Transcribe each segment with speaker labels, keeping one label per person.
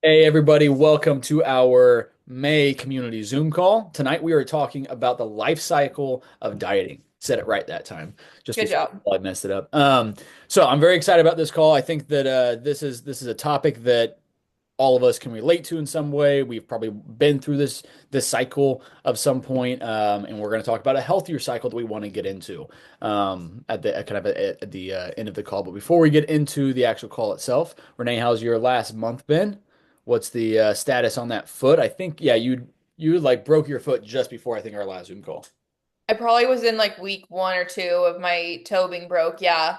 Speaker 1: Hey everybody, welcome to our May community Zoom call. Tonight we are talking about the life cycle of dieting. Said it right that time, just
Speaker 2: Good
Speaker 1: before
Speaker 2: job.
Speaker 1: I messed it up. So I'm very excited about this call. I think that this is a topic that all of us can relate to in some way. We've probably been through this cycle of some point, and we're going to talk about a healthier cycle that we want to get into at the at the end of the call. But before we get into the actual call itself, Renee, how's your last month been? What's the status on that foot? I think yeah, you like broke your foot just before I think our last Zoom call.
Speaker 2: I probably was in like week 1 or 2 of my toe being broke. Yeah.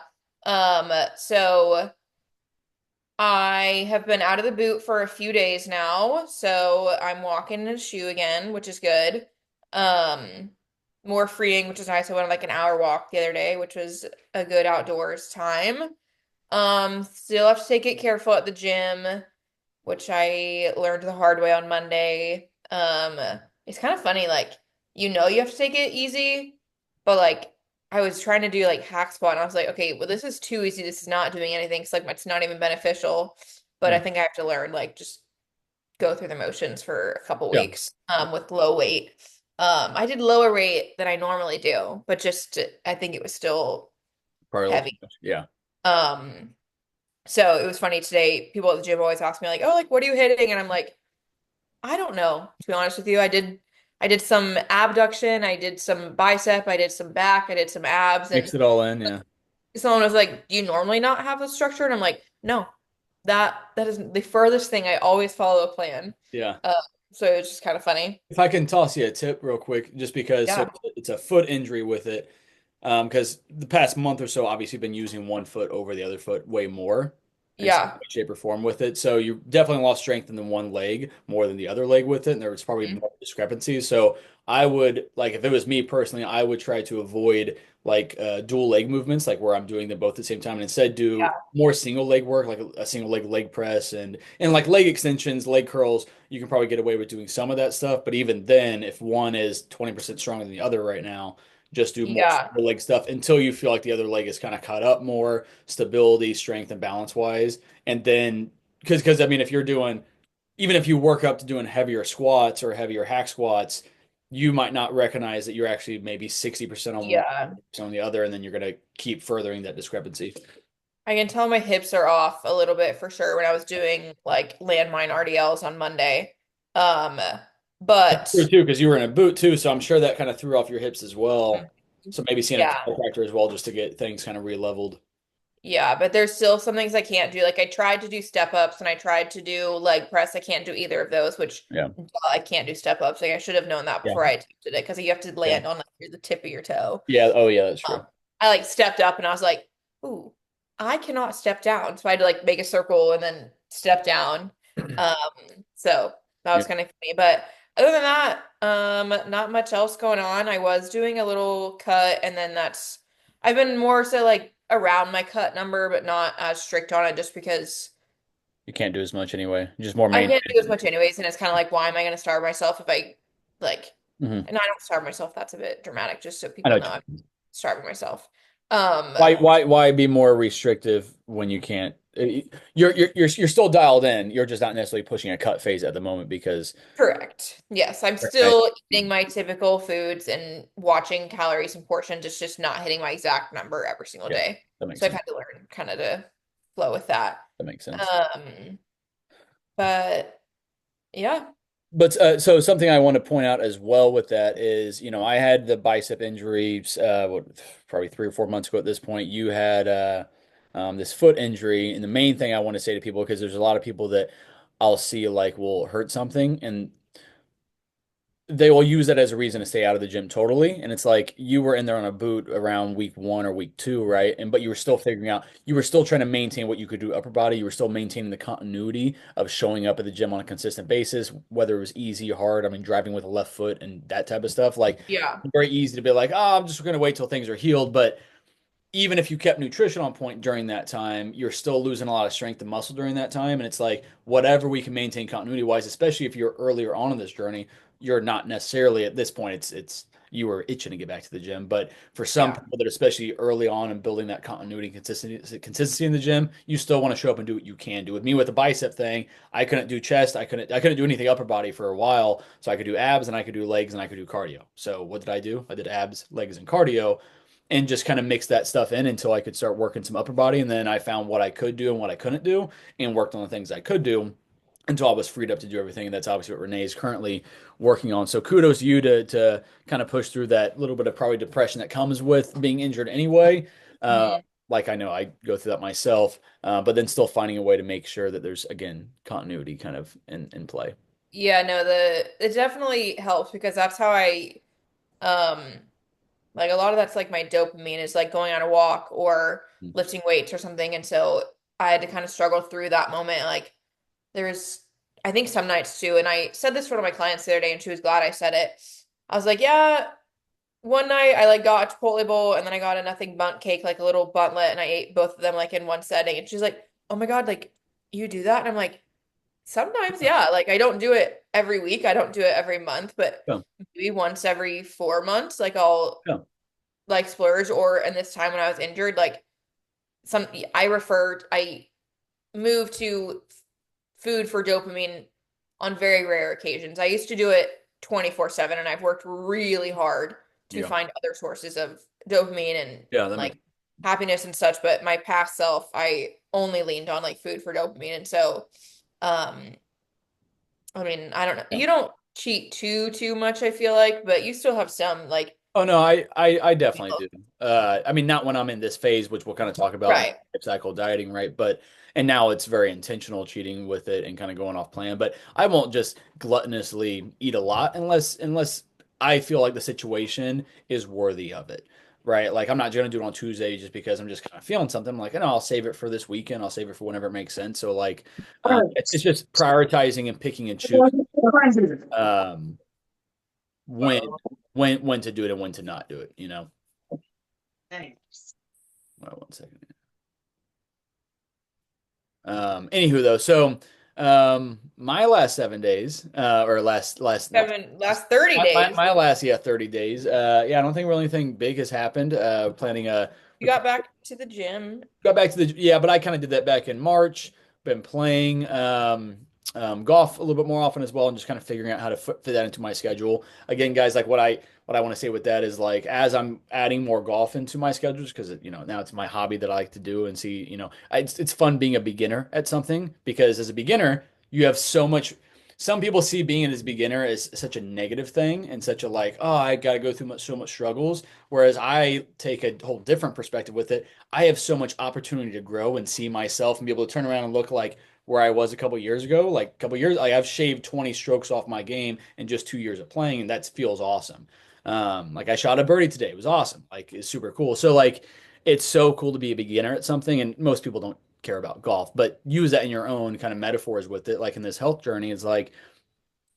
Speaker 2: So I have been out of the boot for a few days now. So I'm walking in a shoe again, which is good. Um, More freeing, which is nice. I went on like an hour walk the other day, which was a good outdoors time. Still have to take it careful at the gym, which I learned the hard way on Monday. It's kind of funny, like you have to take it easy, but like I was trying to do like hack squat and I was like, okay, well this is too easy. This is not doing anything. It's like it's not even beneficial. But I
Speaker 1: Mm.
Speaker 2: think I have to learn like just go through the motions for a couple
Speaker 1: Yeah,
Speaker 2: weeks with low weight. I did lower weight than I normally do, but just I think it was still
Speaker 1: probably a little too
Speaker 2: heavy.
Speaker 1: much. Yeah.
Speaker 2: Um so it was funny today. People at the gym always ask me like, "Oh, like what are you hitting?" And I'm like, I don't know, to be honest with you. I did some abduction, I did some bicep, I did some back, I did some abs,
Speaker 1: Mix
Speaker 2: and
Speaker 1: it all in. Yeah.
Speaker 2: someone was like, "Do you normally not have a structure?" And I'm like, "No, that is the furthest thing. I always follow a plan."
Speaker 1: Yeah.
Speaker 2: Uh, so it was just kind of funny.
Speaker 1: If I can toss you a tip real quick, just because so
Speaker 2: Yeah.
Speaker 1: it's a foot injury with it. Because the past month or so, obviously, been using one foot over the other foot way more in some
Speaker 2: Yeah.
Speaker 1: way, shape, or form with it. So you definitely lost strength in the one leg more than the other leg with it, and there was probably
Speaker 2: Mhm.
Speaker 1: more discrepancies. So I would like if it was me personally, I would try to avoid like dual leg movements, like where I'm doing them both at the same time, and instead do
Speaker 2: Yeah.
Speaker 1: more single leg work, like a single leg press and like leg extensions, leg curls. You can probably get away with doing some of that stuff, but even then, if one is 20% stronger than the other right now just do more
Speaker 2: Yeah.
Speaker 1: leg stuff until you feel like the other leg is kind of caught up more stability, strength, and balance wise. And then, because I mean, if you're doing, even if you work up to doing heavier squats or heavier hack squats, you might not recognize that you're actually maybe 60% on one,
Speaker 2: Yeah.
Speaker 1: 40% on the other, and then you're going to keep furthering that discrepancy.
Speaker 2: I can tell my hips are off a little bit for sure when I was doing like landmine RDLs on Monday. Um,
Speaker 1: True
Speaker 2: but
Speaker 1: too, because you were in a boot too, so I'm sure that kind of threw off your hips as well. So maybe seeing a
Speaker 2: yeah.
Speaker 1: chiropractor as well just to get things kind of re-leveled.
Speaker 2: Yeah, but there's still some things I can't do. Like I tried to do step ups and I tried to do leg press. I can't do either of those, which
Speaker 1: Yeah.
Speaker 2: I can't do step ups. Like I should have known that
Speaker 1: Yeah.
Speaker 2: before I attempted it because you have to
Speaker 1: Yeah.
Speaker 2: land on like the tip of your toe.
Speaker 1: Yeah. Oh, yeah, that's true.
Speaker 2: I like stepped up and I was like, "Ooh, I cannot step down." So I had to like make a circle and then step down. Um, so that
Speaker 1: Yeah.
Speaker 2: was kind of funny. But other than that, not much else going on. I was doing a little cut, and then I've been more so like around my cut number, but not as strict on it just because
Speaker 1: You can't do as much anyway. Just more
Speaker 2: I can't do as
Speaker 1: maintenance.
Speaker 2: much anyways, and it's kind of like, why am I going to starve myself if I like,
Speaker 1: Hmm.
Speaker 2: and I don't starve myself. That's a bit dramatic, just so
Speaker 1: I know
Speaker 2: people know
Speaker 1: what
Speaker 2: I'm
Speaker 1: you mean.
Speaker 2: starving myself. Um,
Speaker 1: Why be more restrictive when you can't? You're still dialed in. You're just not necessarily pushing a cut phase at the moment because
Speaker 2: Correct. Yes, I'm
Speaker 1: right.
Speaker 2: still eating my typical foods and watching calories and portions. It's just not hitting my exact number every single
Speaker 1: Yeah,
Speaker 2: day.
Speaker 1: that makes
Speaker 2: So I've
Speaker 1: sense.
Speaker 2: had to learn kind of to flow with that.
Speaker 1: That makes sense.
Speaker 2: Um, but yeah,
Speaker 1: But so something I want to point out as well with that is, I had the bicep injuries probably 3 or 4 months ago at this point. You had this foot injury, and the main thing I want to say to people because there's a lot of people that I'll see like will hurt something, and they will use that as a reason to stay out of the gym totally. And it's like you were in there on a boot around week 1 or week 2, right? And but you were still figuring out, you were still trying to maintain what you could do upper body. You were still maintaining the continuity of showing up at the gym on a consistent basis, whether it was easy or hard. I mean, driving with a left foot and that type of stuff. Like
Speaker 2: yeah,
Speaker 1: very easy to be like, oh, I'm just gonna wait till things are healed. But even if you kept nutrition on point during that time, you're still losing a lot of strength and muscle during that time. And it's like whatever we can maintain continuity wise, especially if you're earlier on in this journey, you're not necessarily at this point. It's you were itching to get back to the gym. But for some
Speaker 2: Yeah.
Speaker 1: people that, especially early on and building that continuity and consistency in the gym, you still want to show up and do what you can do. With me with the bicep thing, I couldn't do chest, I couldn't do anything upper body for a while. So I could do abs and I could do legs and I could do cardio. So what did I do? I did abs, legs, and cardio and just kind of mixed that stuff in until I could start working some upper body. And then I found what I could do and what I couldn't do and worked on the things I could do until I was freed up to do everything. And that's obviously what Renee is currently working on. So kudos to you to kind of push through that little bit of probably depression that comes with being injured anyway. Uh,
Speaker 2: Mhm.
Speaker 1: like I know I go through that myself, but then still finding a way to make sure that there's again continuity kind of in play.
Speaker 2: Yeah, no, it definitely helps because that's how I um like a lot of that's like my dopamine is like going on a walk or lifting weights or something. And so I had to kind of struggle through that moment. Like there's I think some nights too, and I said this to one of my clients the other day and she was glad I said it. I was like, yeah, one night I like got a Chipotle bowl and then I got a nothing bundt cake, like a little buntlet, and I ate both of them like in one setting. And she's like, "Oh my God, like you do that?" And I'm like, sometimes, yeah. Like I don't do it every week. I don't do it every month, but
Speaker 1: Yeah,
Speaker 2: maybe once every 4 months, like I'll
Speaker 1: yeah,
Speaker 2: like splurge. Or in this time when I was injured, like some I moved to food for dopamine on very rare occasions. I used to do it 24/7 and I've worked really hard to
Speaker 1: yeah,
Speaker 2: find other sources of dopamine and
Speaker 1: yeah. That makes
Speaker 2: like happiness and such, but my past self, I only leaned on like food for dopamine. And so um I mean, I don't know.
Speaker 1: yeah.
Speaker 2: You don't cheat too much, I feel like, but you still have some like
Speaker 1: Oh no, I definitely do. I mean, not when I'm in this phase, which we'll kind of talk about in
Speaker 2: right.
Speaker 1: life cycle dieting, right? But and now it's very intentional cheating with it and kind of going off plan. But I won't just gluttonously eat a lot unless I feel like the situation is worthy of it, right? Like I'm not going to do it on Tuesday just because I'm just kind of feeling something. I'm like, no, I'll save it for this weekend. I'll save it for whenever it makes sense. So like, it's just prioritizing and picking and choosing. Um, when when to do it and when to not do it, you know. Well, one second. Anywho though, so my last 7 days, or last not
Speaker 2: Kevin, last 30
Speaker 1: my,
Speaker 2: days.
Speaker 1: my last, yeah, 30 days. Yeah, I don't think really anything big has happened. Planning
Speaker 2: You got back to the gym.
Speaker 1: got back to the, yeah, but I kind of did that back in March. Been playing golf a little bit more often as well, and just kind of figuring out how to fit that into my schedule. Again, guys, like what I want to say with that is like as I'm adding more golf into my schedules because now it's my hobby that I like to do and see. It's fun being a beginner at something because as a beginner you have so much. Some people see being as a beginner as such a negative thing and such a like, oh, I got to go through so much struggles. Whereas I take a whole different perspective with it. I have so much opportunity to grow and see myself and be able to turn around and look like where I was a couple years ago. Like a couple years, like I've shaved 20 strokes off my game in just 2 years of playing, and that feels awesome. Like I shot a birdie today. It was awesome. Like it's super cool. So like it's so cool to be a beginner at something, and most people don't care about golf, but use that in your own kind of metaphors with it. Like in this health journey, it's like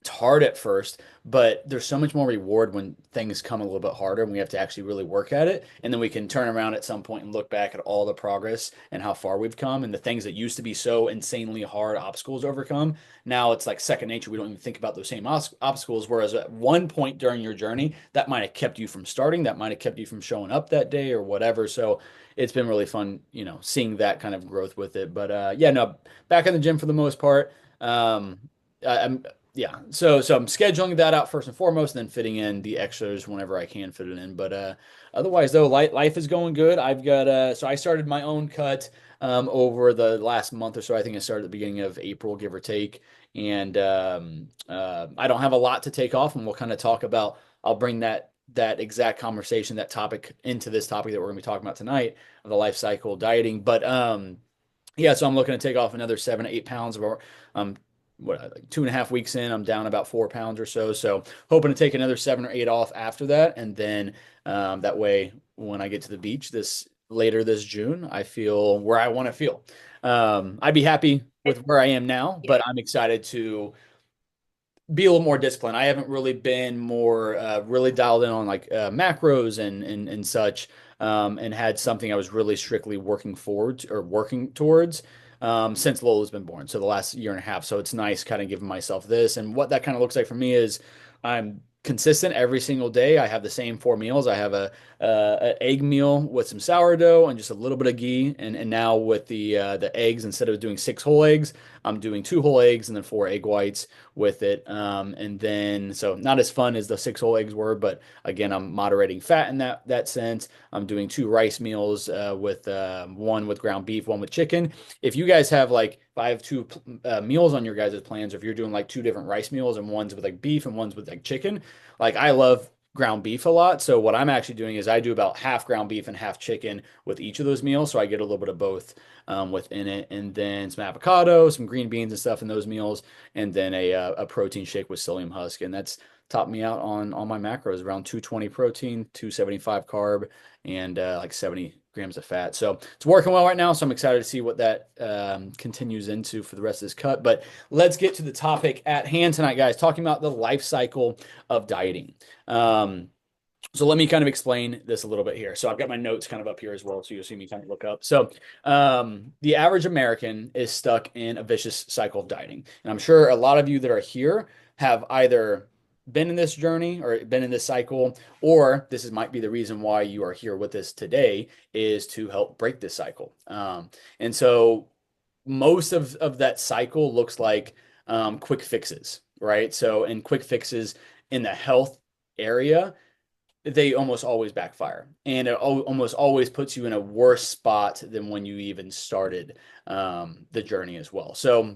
Speaker 1: it's hard at first, but there's so much more reward when things come a little bit harder and we have to actually really work at it. And then we can turn around at some point and look back at all the progress and how far we've come and the things that used to be so insanely hard obstacles to overcome. Now it's like second nature. We don't even think about those same obstacles. Whereas at one point during your journey, that might have kept you from starting, that might have kept you from showing up that day or whatever. So it's been really fun, seeing that kind of growth with it. But yeah, no, back in the gym for the most part. I'm yeah, so I'm scheduling that out first and foremost, and then fitting in the extras whenever I can fit it in. But otherwise, though, life is going good. I've got so I started my own cut over the last month or so. I think I started at the beginning of April, give or take. And I don't have a lot to take off, and we'll kind of talk about. I'll bring that exact conversation, that topic into this topic that we're going to be talking about tonight, of the life cycle dieting. But yeah, so I'm looking to take off another 7 to 8 pounds. Um, like 2.5 weeks in, I'm down about 4 pounds or so. So hoping to take another 7 or 8 off after that, and then that way, when I get to the beach later this June, I feel where I want to feel. I'd be happy with where I am now, but
Speaker 2: Yeah.
Speaker 1: I'm excited to be a little more disciplined. I haven't really been more really dialed in on like macros and such, and had something I was really strictly working forward or working towards since Lola's been born. So the last year and a half. So it's nice kind of giving myself this, and what that kind of looks like for me is I'm consistent every single day. I have the same four meals. I have an egg meal with some sourdough and just a little bit of ghee. And now with the eggs, instead of doing six whole eggs, I'm doing two whole eggs and then four egg whites with it. And then so not as fun as the six whole eggs were, but again, I'm moderating fat in that sense. I'm doing two rice meals with one with ground beef, one with chicken. If you guys have like if I have two meals on your guys' plans, or if you're doing like two different rice meals and one's with like beef and one's with like chicken, like I love ground beef a lot. So what I'm actually doing is I do about half ground beef and half chicken with each of those meals. So I get a little bit of both within it, and then some avocado, some green beans and stuff in those meals, and then a protein shake with psyllium husk, and that's topped me out on my macros around 220 protein, 275 carb, and like 70 grams of fat. So it's working well right now. So I'm excited to see what that continues into for the rest of this cut. But let's get to the topic at hand tonight, guys, talking about the life cycle of dieting. So let me kind of explain this a little bit here. So I've got my notes kind of up here as well, so you'll see me kind of look up. So the average American is stuck in a vicious cycle of dieting. And I'm sure a lot of you that are here have either been in this journey or been in this cycle, or might be the reason why you are here with us today is to help break this cycle. And so most of that cycle looks like quick fixes, right? So in quick fixes in the health area, they almost always backfire, and it almost always puts you in a worse spot than when you even started the journey as well. So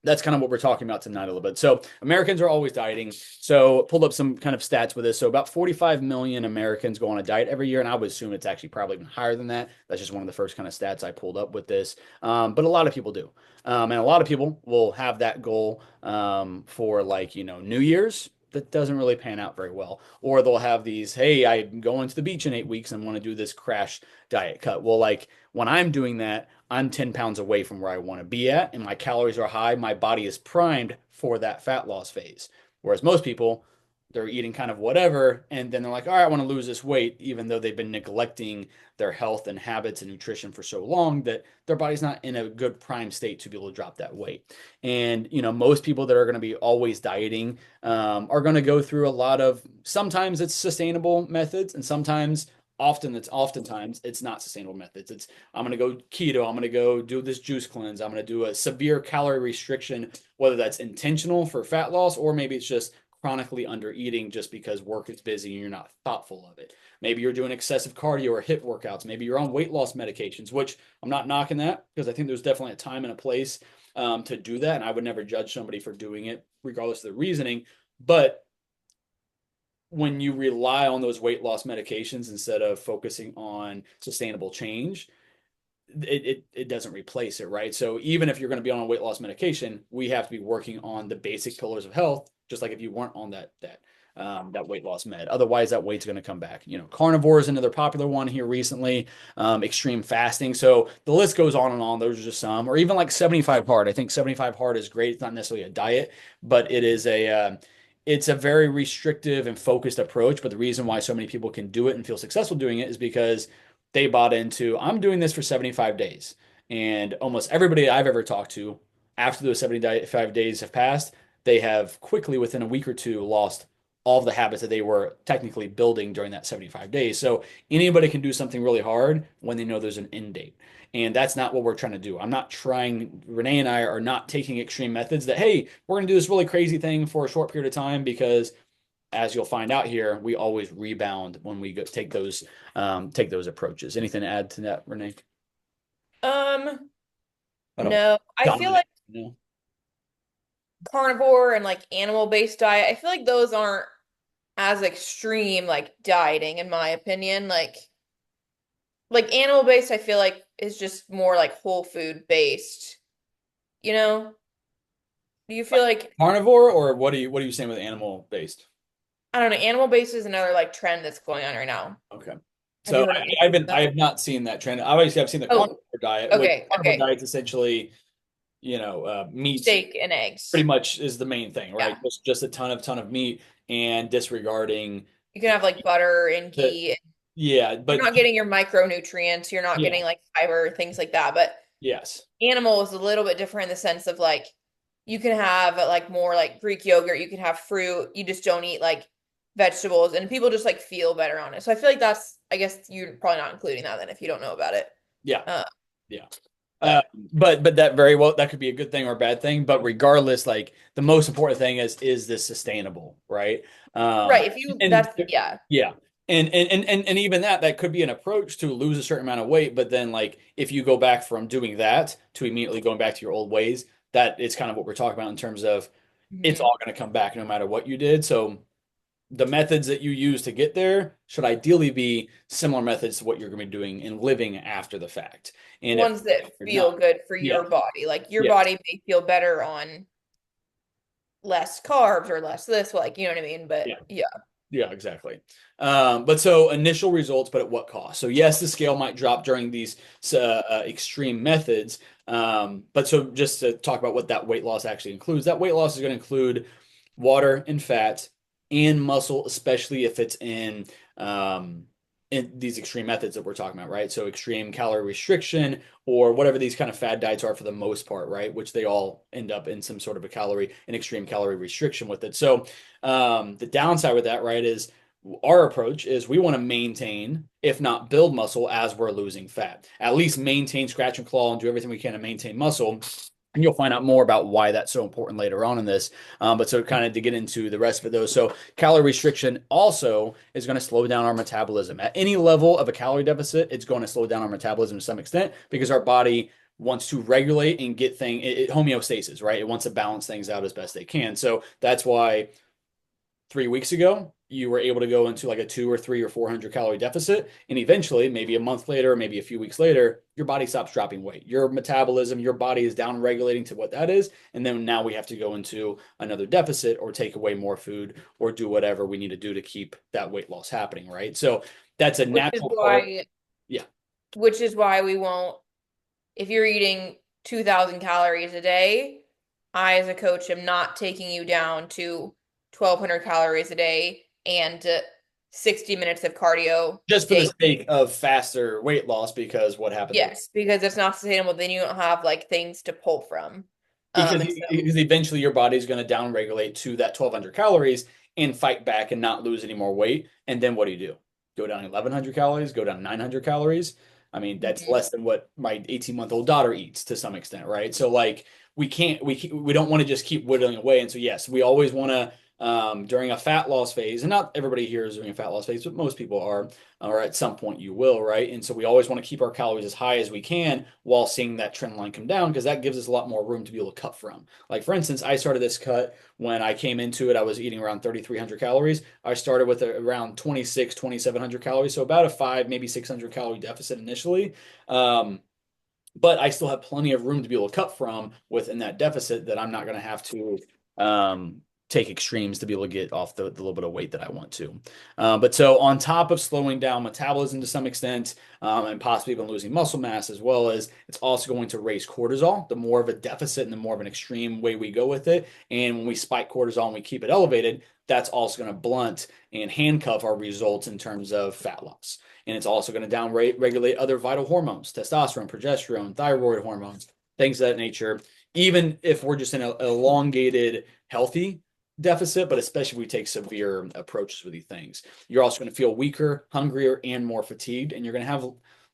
Speaker 1: that's kind of what we're talking about tonight a little bit. So Americans are always dieting. So pulled up some kind of stats with this. So about 45 million Americans go on a diet every year, and I would assume it's actually probably even higher than that. That's just one of the first kind of stats I pulled up with this. But a lot of people do, and a lot of people will have that goal for like New Year's. That doesn't really pan out very well. Or they'll have these, hey, I'm going to the beach in 8 weeks and want to do this crash diet cut. Well, like when I'm doing that, I'm 10 pounds away from where I want to be at, and my calories are high. My body is primed for that fat loss phase. Whereas most people, they're eating kind of whatever, and then they're like, all right, I want to lose this weight, even though they've been neglecting their health and habits and nutrition for so long that their body's not in a good prime state to be able to drop that weight. And, most people that are going to be always dieting are going to go through a lot of, sometimes it's sustainable methods, and oftentimes it's not sustainable methods. It's I'm going to go keto, I'm going to go do this juice cleanse, I'm going to do a severe calorie restriction, whether that's intentional for fat loss or maybe it's just chronically under eating just because work is busy and you're not thoughtful of it. Maybe you're doing excessive cardio or HIIT workouts. Maybe you're on weight loss medications, which I'm not knocking that because I think there's definitely a time and a place to do that. And I would never judge somebody for doing it regardless of the reasoning. But when you rely on those weight loss medications instead of focusing on sustainable change, it doesn't replace it, right? So even if you're going to be on a weight loss medication, we have to be working on the basic pillars of health, just like if you weren't on that weight loss med. Otherwise, that weight's going to come back. Carnivore is another popular one here recently. Extreme fasting. So the list goes on and on. Those are just some, or even like 75 hard. I think 75 hard is great. It's not necessarily a diet, but it's a very restrictive and focused approach. But the reason why so many people can do it and feel successful doing it is because they bought into, I'm doing this for 75 days. And almost everybody I've ever talked to after those 75 days have passed, they have quickly, within a week or two, lost all of the habits that they were technically building during that 75 days. So anybody can do something really hard when they know there's an end date. And that's not what we're trying to do. Renee and I are not taking extreme methods that, hey, we're going to do this really crazy thing for a short period of time, because as you'll find out here, we always rebound when we take those approaches. Anything to add to that, Renee?
Speaker 2: Um,
Speaker 1: I don't
Speaker 2: no, I feel
Speaker 1: dominate.
Speaker 2: like carnivore and like animal-based diet, I feel like those aren't as extreme like dieting in my opinion. Like animal-based, I feel like is just more like whole food based. You know? Do you feel like
Speaker 1: Carnivore, or what are you saying with animal based?
Speaker 2: I don't know, animal-based is another like trend that's going on right now.
Speaker 1: Okay.
Speaker 2: Have you
Speaker 1: So
Speaker 2: heard of
Speaker 1: I
Speaker 2: animal-based?
Speaker 1: have not seen that trend. Obviously, I've seen the
Speaker 2: Oh,
Speaker 1: carnivore diet, which
Speaker 2: okay,
Speaker 1: carnivore
Speaker 2: okay.
Speaker 1: diet's essentially, meat
Speaker 2: Steak and eggs.
Speaker 1: pretty much is the main thing, right?
Speaker 2: Yeah.
Speaker 1: Just a ton of meat and disregarding
Speaker 2: You can have like butter and
Speaker 1: the
Speaker 2: ghee.
Speaker 1: yeah,
Speaker 2: You're
Speaker 1: but
Speaker 2: not getting your micronutrients. You're not
Speaker 1: yeah,
Speaker 2: getting like fiber, things like that. But
Speaker 1: yes.
Speaker 2: animal is a little bit different in the sense of like you can have like more like Greek yogurt. You can have fruit. You just don't eat like vegetables, and people just like feel better on it. So I feel like that's, I guess you're probably not including that then if you don't know about it.
Speaker 1: Yeah.
Speaker 2: Uh,
Speaker 1: Yeah. Uh,
Speaker 2: but
Speaker 1: but that very well that could be a good thing or a bad thing. But regardless, like the most important thing is this sustainable, right?
Speaker 2: right, if you
Speaker 1: And
Speaker 2: that's yeah.
Speaker 1: yeah. And even that could be an approach to lose a certain amount of weight, but then like if you go back from doing that to immediately going back to your old ways, that is kind of what we're talking about in terms of it's
Speaker 2: Mhm.
Speaker 1: all going to come back no matter what you did. So the methods that you use to get there should ideally be similar methods to what you're going to be doing and living after the fact. And if
Speaker 2: Ones that
Speaker 1: you're
Speaker 2: feel
Speaker 1: not,
Speaker 2: good for
Speaker 1: yeah,
Speaker 2: your body. Like your
Speaker 1: yeah,
Speaker 2: body may feel better on less carbs or less this, like you know what I mean? But
Speaker 1: yeah.
Speaker 2: yeah.
Speaker 1: Yeah, exactly. But so initial results, but at what cost? So yes, the scale might drop during these extreme methods. But so just to talk about what that weight loss actually includes, that weight loss is going to include water and fat and muscle, especially if it's in these extreme methods that we're talking about, right? So extreme calorie restriction or whatever these kind of fad diets are for the most part, right? Which they all end up in some sort of an extreme calorie restriction with it. So the downside with that, right, is our approach is we want to maintain, if not build muscle as we're losing fat. At least maintain, scratch and claw, and do everything we can to maintain muscle. And you'll find out more about why that's so important later on in this. But so kind of to get into the rest of it, though. So calorie restriction also is going to slow down our metabolism. At any level of a calorie deficit, it's going to slow down our metabolism to some extent because our body wants to regulate and get homeostasis, right? It wants to balance things out as best they can. So that's why 3 weeks ago, you were able to go into like a 2 or 3 or 400 calorie deficit. And eventually, maybe a month later, maybe a few weeks later, your body stops dropping weight. Your metabolism, your body is down regulating to what that is. And then now we have to go into another deficit or take away more food or do whatever we need to do to keep that weight loss happening. Right. So that's a
Speaker 2: Which is
Speaker 1: natural part.
Speaker 2: why
Speaker 1: Yeah.
Speaker 2: which is why we won't, if you're eating 2,000 calories a day, I as a coach am not taking you down to 1,200 calories a day and 60 minutes of cardio
Speaker 1: Just for the
Speaker 2: daily.
Speaker 1: sake of faster weight loss, because what happens with
Speaker 2: Yes, because it's not sustainable. Then you don't have like things to pull from.
Speaker 1: because
Speaker 2: And so
Speaker 1: eventually your body's going to down regulate to that 1200 calories and fight back and not lose any more weight. And then what do? Go down 1100 calories, go down 900 calories. I mean, that's
Speaker 2: mhm.
Speaker 1: less than what my 18-month-old daughter eats to some extent, right? So like we don't want to just keep whittling away. And so yes, we always want to during a fat loss phase, and not everybody here is doing a fat loss phase, but most people are, or at some point you will, right? And so we always want to keep our calories as high as we can while seeing that trend line come down because that gives us a lot more room to be able to cut from. Like for instance, I started this cut when I came into it, I was eating around 3,300 calories. I started with around 2,700 calories, so about a five, maybe 600 calorie deficit initially. Um, but I still have plenty of room to be able to cut from within that deficit that I'm not going to have to um, take extremes to be able to get off the little bit of weight that I want to. But so on top of slowing down metabolism to some extent and possibly even losing muscle mass as well as it's also going to raise cortisol. The more of a deficit and the more of an extreme way we go with it. And when we spike cortisol and we keep it elevated, that's also going to blunt and handcuff our results in terms of fat loss. And it's also going to down regulate other vital hormones, testosterone, progesterone, thyroid hormones, things of that nature. Even if we're just in an elongated, healthy deficit, but especially if we take severe approaches with these things, you're also going to feel weaker, hungrier, and more fatigued. And you're going to have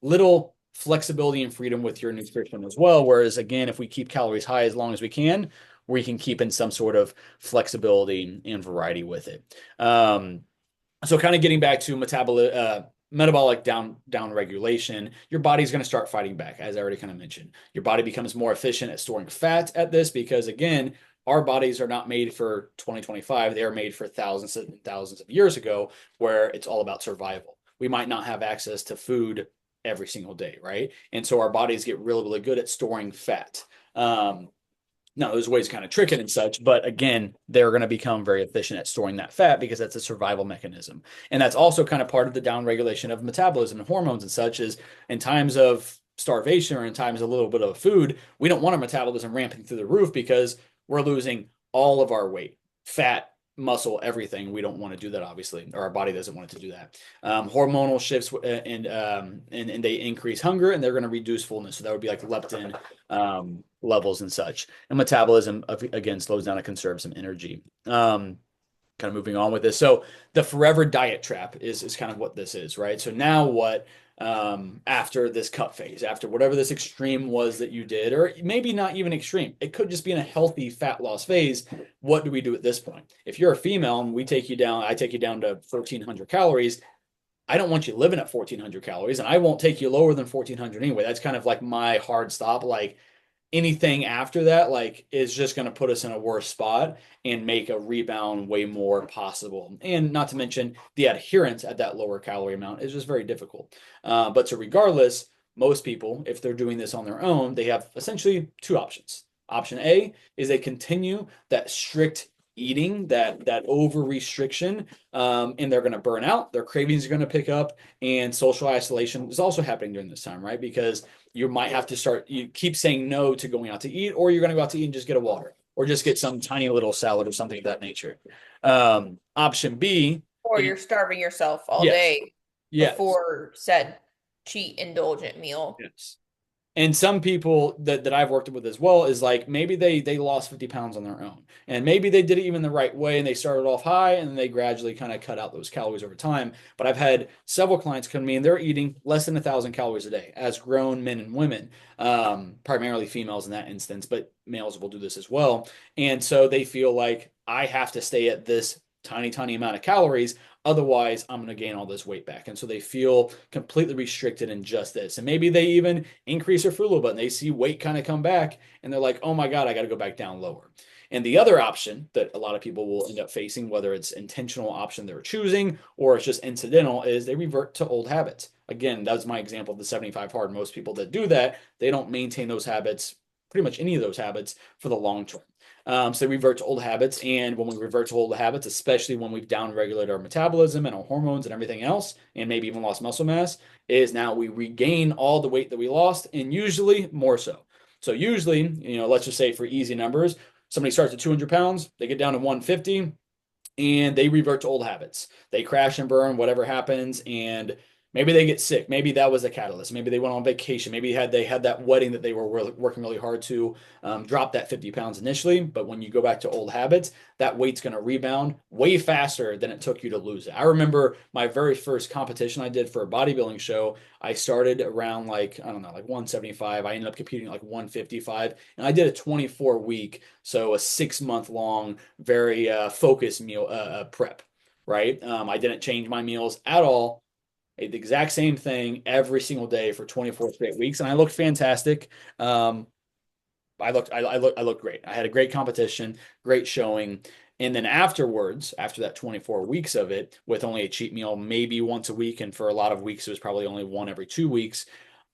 Speaker 1: little flexibility and freedom with your nutrition as well. Whereas, again, if we keep calories high as long as we can, we can keep in some sort of flexibility and variety with it. So kind of getting back to metabolic down regulation, your body's going to start fighting back, as I already kind of mentioned. Your body becomes more efficient at storing fat at this because again, our bodies are not made for 2025. They are made for thousands and thousands of years ago, where it's all about survival. We might not have access to food every single day, right? And so our bodies get really, really good at storing fat. Now, there's ways to kind of trick it and such, but again, they're going to become very efficient at storing that fat because that's a survival mechanism. And that's also kind of part of the downregulation of metabolism and hormones and such is in times of starvation or in times of a little bit of food, we don't want our metabolism ramping through the roof because we're losing all of our weight, fat, muscle, everything. We don't want to do that, obviously, or our body doesn't want it to do that. Hormonal shifts and they increase hunger and they're going to reduce fullness. So that would be like leptin levels and such. And metabolism again slows down and conserves some energy. kind of moving on with this. So the forever diet trap is kind of what this is, right? So now what after this cut phase, after whatever this extreme was that you did, or maybe not even extreme, it could just be in a healthy fat loss phase. What do we do at this point? If you're a female and we take you down, I take you down to 1,400 calories. I don't want you living at 1,400 calories, and I won't take you lower than 1,400 anyway. That's kind of like my hard stop. Like anything after that, like, is just going to put us in a worse spot and make a rebound way more possible. And not to mention the adherence at that lower calorie amount is just very difficult. But so regardless, most people, if they're doing this on their own, they have essentially two options. Option A is they continue that strict eating, that over restriction, and they're going to burn out. Their cravings are going to pick up, and social isolation is also happening during this time, right? Because you might have to start, you keep saying no to going out to eat, or you're going to go out to eat and just get a water or just get some tiny little salad or something of that nature. Option B,
Speaker 2: Or
Speaker 1: and
Speaker 2: you're starving yourself all
Speaker 1: yes,
Speaker 2: day
Speaker 1: yes,
Speaker 2: before said cheat indulgent meal.
Speaker 1: yes. And some people that I've worked with as well is like maybe they lost 50 pounds on their own. And maybe they did it even the right way and they started off high and they gradually kind of cut out those calories over time. But I've had several clients come to me and they're eating less than 1,000 calories a day as grown men and women, primarily females in that instance, but males will do this as well. And so they feel like I have to stay at this tiny amount of calories. Otherwise, I'm going to gain all this weight back. And so they feel completely restricted in just this. And maybe they even increase their food a little bit and they see weight kind of come back and they're like, oh my God, I got to go back down lower. And the other option that a lot of people will end up facing, whether it's intentional option they're choosing or it's just incidental, is they revert to old habits. Again, that's my example of the 75 hard. Most people that do that, they don't maintain those habits, pretty much any of those habits, for the long term. So they revert to old habits. And when we revert to old habits, especially when we've downregulated our metabolism and our hormones and everything else, and maybe even lost muscle mass, is now we regain all the weight that we lost and usually more so. So usually, let's just say for easy numbers, somebody starts at 200 pounds, they get down to 150 and they revert to old habits. They crash and burn, whatever happens, and maybe they get sick. Maybe that was a catalyst. Maybe they went on vacation. Maybe they had that wedding that they were working really hard to drop that 50 pounds initially. But when you go back to old habits, that weight's going to rebound way faster than it took you to lose it. I remember my very first competition I did for a bodybuilding show. I started around like, I don't know, like 175. I ended up competing at like 155. And I did a 24-week, so a 6-month long, very focused meal prep, right? I didn't change my meals at all. Ate the exact same thing every single day for 24 straight weeks, and I looked fantastic. I looked great. I had a great competition, great showing. And then afterwards, after that 24 weeks of it, with only a cheat meal maybe once a week, and for a lot of weeks it was probably only one every 2 weeks.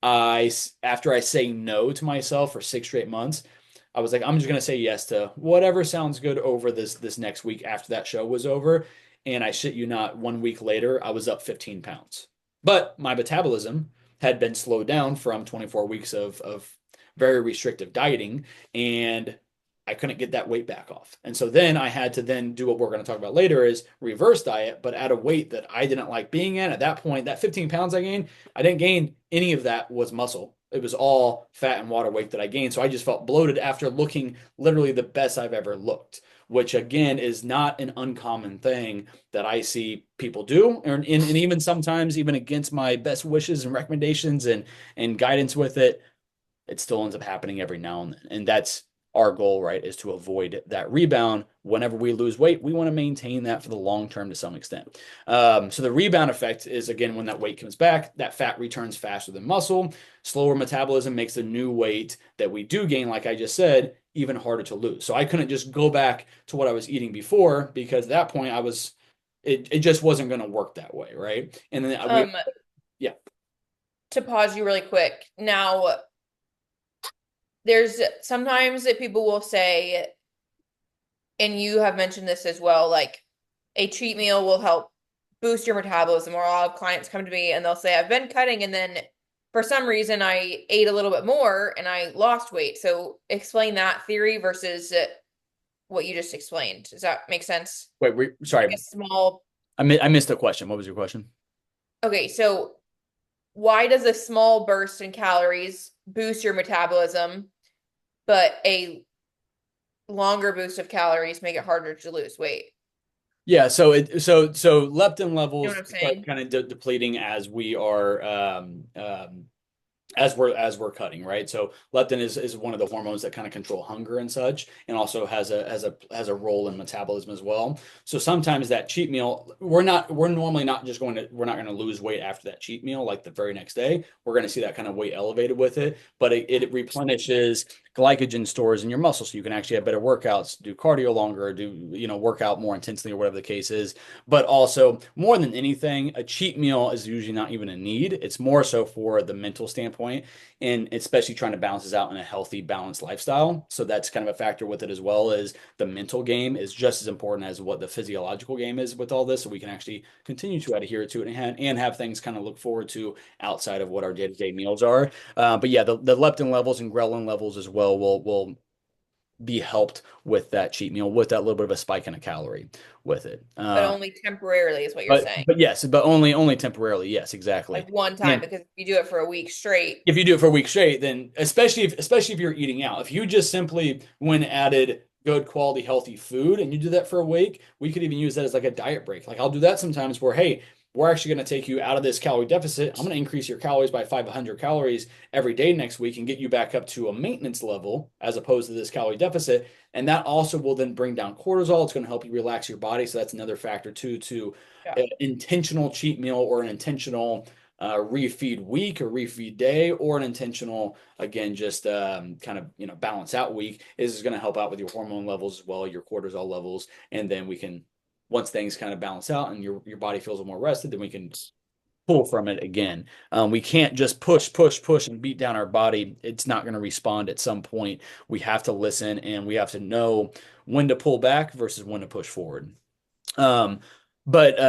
Speaker 1: After I say no to myself for 6 straight months, I was like, I'm just gonna say yes to whatever sounds good over this next week after that show was over. And I shit you not, 1 week later, I was up 15 pounds. But my metabolism had been slowed down from 24 weeks of very restrictive dieting, and I couldn't get that weight back off. And so then I had to then do what we're going to talk about later is reverse diet, but at a weight that I didn't like being at that point. That 15 pounds I gained, I didn't gain any of that was muscle. It was all fat and water weight that I gained. So I just felt bloated after looking literally the best I've ever looked, which again is not an uncommon thing that I see people do. And even sometimes, even against my best wishes and recommendations and guidance with it, it still ends up happening every now and then. And that's our goal, right? Is to avoid that rebound. Whenever we lose weight, we want to maintain that for the long term to some extent. So the rebound effect is, again, when that weight comes back, that fat returns faster than muscle. Slower metabolism makes the new weight that we do gain, like I just said, even harder to lose. So I couldn't just go back to what I was eating before, because at that point it just wasn't going to work that way, right? And then yeah.
Speaker 2: To pause you really quick. Now, there's sometimes that people will say, and you have mentioned this as well, like a cheat meal will help boost your metabolism. Or a lot of clients come to me and they'll say, I've been cutting and then for some reason I ate a little bit more and I lost weight. So explain that theory versus what you just explained. Does that make sense?
Speaker 1: Wait,
Speaker 2: Like
Speaker 1: sorry,
Speaker 2: a small.
Speaker 1: I missed the question. What was your question?
Speaker 2: Okay, so why does a small burst in calories boost your metabolism, but a longer boost of calories make it harder to lose weight?
Speaker 1: Yeah, so leptin
Speaker 2: You know what
Speaker 1: levels
Speaker 2: I'm
Speaker 1: start
Speaker 2: saying?
Speaker 1: kind of depleting as we are as we're cutting, right? So leptin is one of the hormones that kind of control hunger and such, and also has a role in metabolism as well. So sometimes that cheat meal, we're normally not just going to we're not going to lose weight after that cheat meal like the very next day. We're going to see that kind of weight elevated with it, but it replenishes glycogen stores in your muscles, so you can actually have better workouts, do cardio longer, do work out more intensely or whatever the case is. But also, more than anything, a cheat meal is usually not even a need. It's more so for the mental standpoint, and especially trying to balance this out in a healthy, balanced lifestyle. So that's kind of a factor with it as well. As the mental game is just as important as what the physiological game is with all this. So we can actually continue to adhere to it and have things kind of look forward to outside of what our day-to-day meals are. But yeah, the leptin levels and ghrelin levels as well will be helped with that cheat meal with that little bit of a spike in a calorie with it.
Speaker 2: But only temporarily is what you're
Speaker 1: But
Speaker 2: saying.
Speaker 1: but yes, but only temporarily. Yes, exactly.
Speaker 2: Like one time,
Speaker 1: And
Speaker 2: because if you do it for a week straight,
Speaker 1: if you do it for a week straight, then especially if you're eating out, if you just simply when added good quality healthy food and you do that for a week, we could even use that as like a diet break. Like I'll do that sometimes where hey, we're actually going to take you out of this calorie deficit. I'm going to increase your calories by 500 calories every day next week and get you back up to a maintenance level as opposed to this calorie deficit. And that also will then bring down cortisol. It's going to help you relax your body. So that's another factor too to
Speaker 2: yeah.
Speaker 1: an intentional cheat meal or an intentional refeed week or refeed day or an intentional again just kind of balance out week is going to help out with your hormone levels as well, your cortisol levels, and then we can once things kind of balance out and your body feels a little more rested, then we can pull from it again. We can't just push and beat down our body. It's not going to respond at some point. We have to listen and we have to know when to pull back versus when to push forward. um, but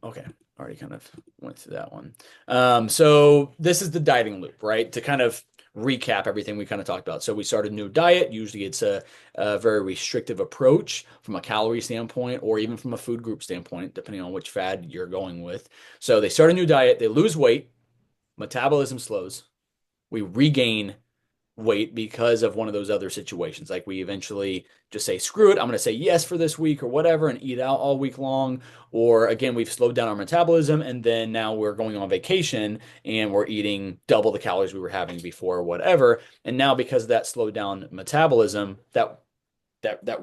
Speaker 1: okay, already kind of went through that one. So this is the dieting loop, right? To kind of recap everything we kind of talked about. So we started a new diet. Usually it's a very restrictive approach from a calorie standpoint or even from a food group standpoint, depending on which fad you're going with. So they start a new diet, they lose weight, metabolism slows, we regain weight because of one of those other situations. Like we eventually just say, screw it, I'm going to say yes for this week or whatever and eat out all week long. Or again, we've slowed down our metabolism and then now we're going on vacation and we're eating double the calories we were having before or whatever. And now because of that slowed down metabolism, that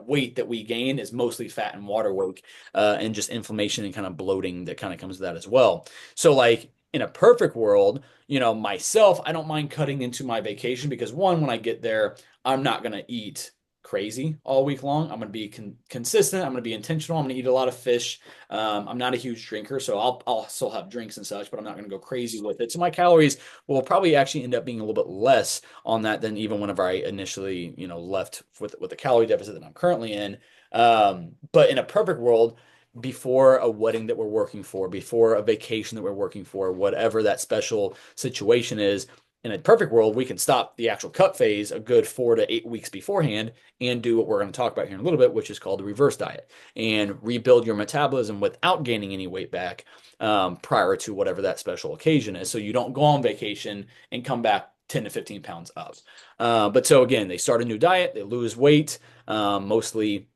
Speaker 1: weight that we gain is mostly fat and water weight and just inflammation and kind of bloating that kind of comes with that as well. So like in a perfect world, myself, I don't mind cutting into my vacation because one, when I get there, I'm not going to eat crazy all week long. I'm going to be consistent. I'm going to be intentional. I'm going to eat a lot of fish. I'm not a huge drinker, so I'll still have drinks and such, but I'm not going to go crazy with it. So my calories will probably actually end up being a little bit less on that than even whenever I initially, left with the calorie deficit that I'm currently in. But in a perfect world, before a wedding that we're working for, before a vacation that we're working for, whatever that special situation is, in a perfect world, we can stop the actual cut phase a good 4 to 8 weeks beforehand and do what we're going to talk about here in a little bit, which is called the reverse diet and rebuild your metabolism without gaining any weight back prior to whatever that special occasion is. So you don't go on vacation and come back 10 to 15 pounds up. But so again, they start a new diet, they lose weight, mostly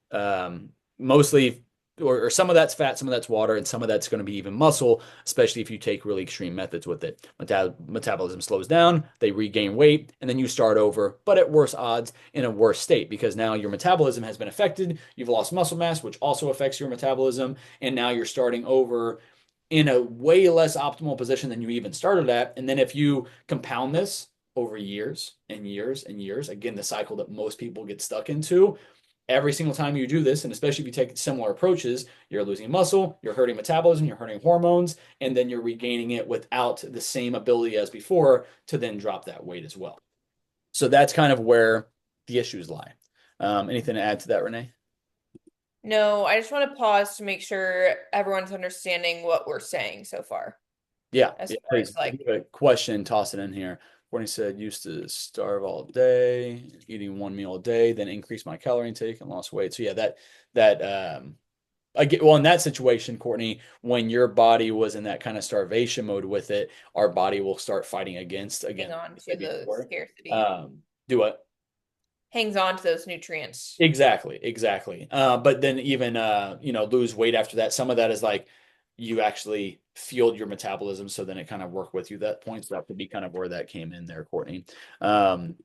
Speaker 1: or some of that's fat, some of that's water, and some of that's going to be even muscle, especially if you take really extreme methods with it. Metabolism slows down, they regain weight, and then you start over, but at worse odds in a worse state because now your metabolism has been affected. You've lost muscle mass, which also affects your metabolism, and now you're starting over in a way less optimal position than you even started at. And then if you compound this over years and years and years, again, the cycle that most people get stuck into, every single time you do this, and especially if you take similar approaches, you're losing muscle, you're hurting metabolism, you're hurting hormones, and then you're regaining it without the same ability as before to then drop that weight as well. So that's kind of where the issues lie. Anything to add to that, Renee?
Speaker 2: No, I just want to pause to make sure everyone's understanding what we're saying so far,
Speaker 1: Yeah,
Speaker 2: as
Speaker 1: yeah,
Speaker 2: far
Speaker 1: please.
Speaker 2: as
Speaker 1: If
Speaker 2: like,
Speaker 1: you have a question, toss it in here. Courtney said, used to starve all day, eating one meal a day, then increase my calorie intake and lost weight. So yeah, that I get well in that situation, Courtney, when your body was in that kind of starvation mode with it, our body will start fighting against
Speaker 2: hang
Speaker 1: again,
Speaker 2: on
Speaker 1: like I
Speaker 2: to
Speaker 1: said
Speaker 2: the
Speaker 1: before.
Speaker 2: scarcity.
Speaker 1: Do what?
Speaker 2: hangs on to those nutrients.
Speaker 1: Exactly, exactly. But then even lose weight after that. Some of that is like you actually fueled your metabolism, so then it kind of worked with you that point. So that could be kind of where that came in there, Courtney. Um,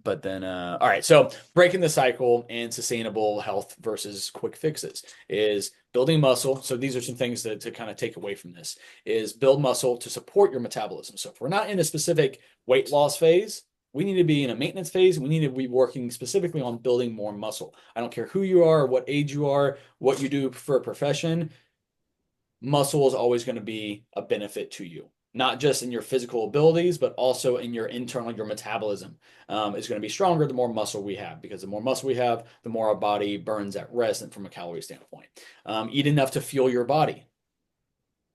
Speaker 1: but then, all right. So breaking the cycle and sustainable health versus quick fixes is building muscle. So these are some things to kind of take away from this is build muscle to support your metabolism. So if we're not in a specific weight loss phase, we need to be in a maintenance phase. We need to be working specifically on building more muscle. I don't care who you are, what age you are, what you do for a profession, muscle is always going to be a benefit to you, not just in your physical abilities, but also in your internal, your metabolism is going to be stronger the more muscle we have, because the more muscle we have, the more our body burns at rest and from a calorie standpoint. Eat enough to fuel your body.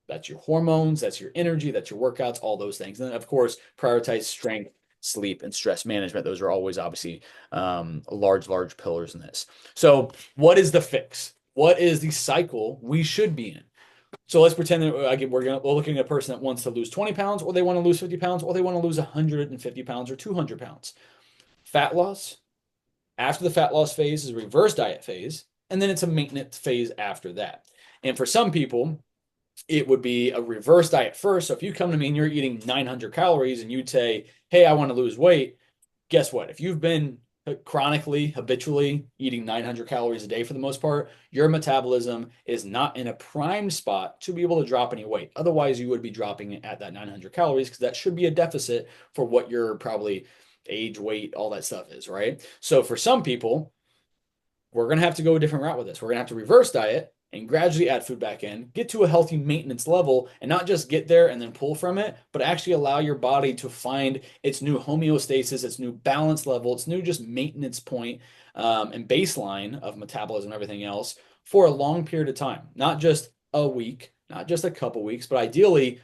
Speaker 1: That's your hormones, that's your energy, that's your workouts, all those things. And then, of course, prioritize strength, sleep, and stress management. Those are always obviously large pillars in this. So, what is the fix? What is the cycle we should be in? So let's pretend that we're looking at a person that wants to lose 20 pounds, or they want to lose 50 pounds, or they want to lose 150 pounds or 200 pounds. Fat loss. After the fat loss phase is a reverse diet phase, and then it's a maintenance phase after that. And for some people, it would be a reverse diet first. So if you come to me and you're eating 900 calories and you'd say, hey, I want to lose weight, guess what? If you've been chronically, habitually eating 900 calories a day for the most part, your metabolism is not in a prime spot to be able to drop any weight. Otherwise, you would be dropping it at that 900 calories because that should be a deficit for what your probably age, weight, all that stuff is, right? So for some people, we're going to have to go a different route with this. We're going to have to reverse diet and gradually add food back in, get to a healthy maintenance level, and not just get there and then pull from it, but actually allow your body to find its new homeostasis, its new balance level, its new just maintenance point, and baseline of metabolism and everything else for a long period of time, not just a week, not just a couple weeks, but ideally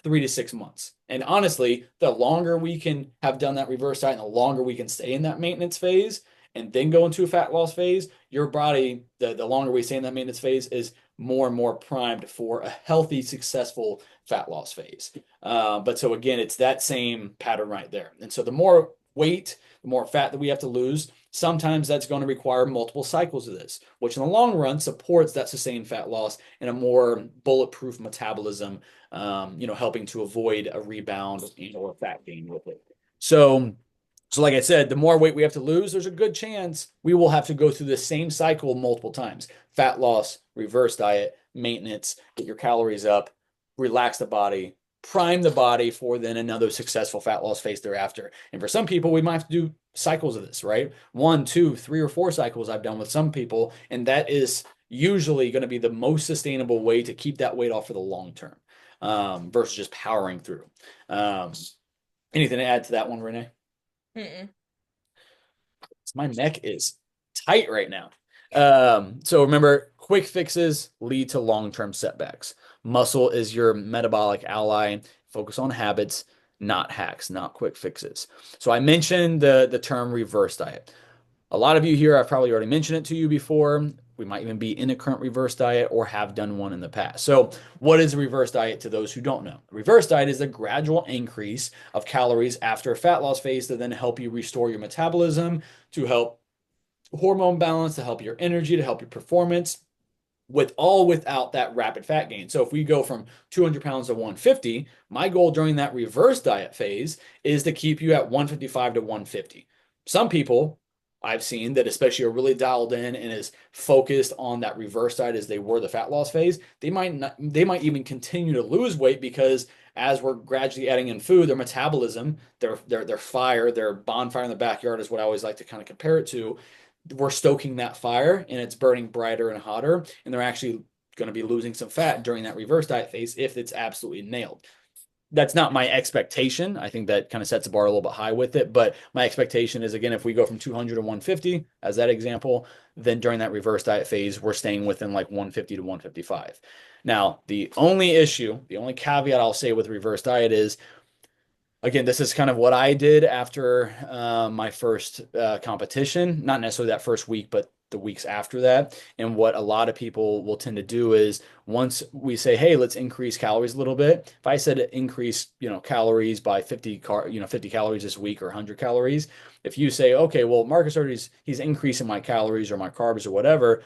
Speaker 1: 3 to 6 months. And honestly, the longer we can have done that reverse diet and the longer we can stay in that maintenance phase, and then go into a fat loss phase, your body, the longer we stay in that maintenance phase, is more and more primed for a healthy, successful fat loss phase. But so again, it's that same pattern right there. And so the more weight, the more fat that we have to lose, sometimes that's going to require multiple cycles of this, which in the long run supports that sustained fat loss and a more bulletproof metabolism, helping to avoid a rebound or fat gain with it. So like I said, the more weight we have to lose, there's a good chance we will have to go through the same cycle multiple times. Fat loss, reverse diet, maintenance, get your calories up, relax the body, prime the body for then another successful fat loss phase thereafter. And for some people, we might have to do cycles of this, right? 1, 2, 3, or 4 cycles I've done with some people, and that is usually going to be the most sustainable way to keep that weight off for the long term, versus just powering through. Um, Anything to add to that one, Renee?
Speaker 2: Mm-mm.
Speaker 1: My neck is tight right now. So remember, quick fixes lead to long-term setbacks. Muscle is your metabolic ally. Focus on habits, not hacks, not quick fixes. So I mentioned the term reverse diet. A lot of you here, I've probably already mentioned it to you before. We might even be in a current reverse diet or have done one in the past. So, what is a reverse diet to those who don't know? A reverse diet is a gradual increase of calories after a fat loss phase to then help you restore your metabolism, to help hormone balance, to help your energy, to help your performance, without that rapid fat gain. So if we go from 200 pounds to 150, my goal during that reverse diet phase is to keep you at 155 to 150. Some people I've seen that especially are really dialed in and is focused on that reverse diet as they were the fat loss phase, they might even continue to lose weight because as we're gradually adding in food, their metabolism, their fire, their bonfire in the backyard is what I always like to kind of compare it to. We're stoking that fire and it's burning brighter and hotter, and they're actually going to be losing some fat during that reverse diet phase if it's absolutely nailed. That's not my expectation. I think that kind of sets the bar a little bit high with it. But my expectation is, again, if we go from 200 to 150, as that example, then during that reverse diet phase, we're staying within like 150 to 155. Now, the only issue, the only caveat I'll say with reverse diet is, again, this is kind of what I did after my first competition. Not necessarily that first week, but the weeks after that. And what a lot of people will tend to do is once we say, hey, let's increase calories a little bit. If I said increase, calories by 50 calories this week or 100 calories, if you say, okay, well, Marcus already he's increasing my calories or my carbs or whatever,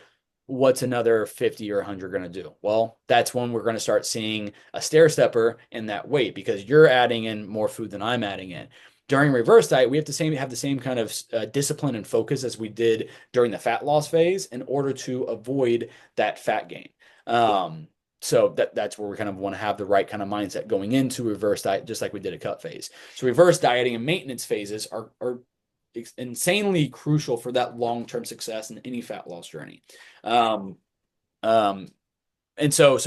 Speaker 1: what's another 50 or 100 going to do? Well, that's when we're going to start seeing a stair stepper in that weight because you're adding in more food than I'm adding in. During reverse diet, we have the same kind of discipline and focus as we did during the fat loss phase in order to avoid that fat gain. Um, so that's where we kind of want to have the right kind of mindset going into reverse diet, just like we did a cut phase. So reverse dieting and maintenance phases are insanely crucial for that long-term success in any fat loss journey. Um, um, and so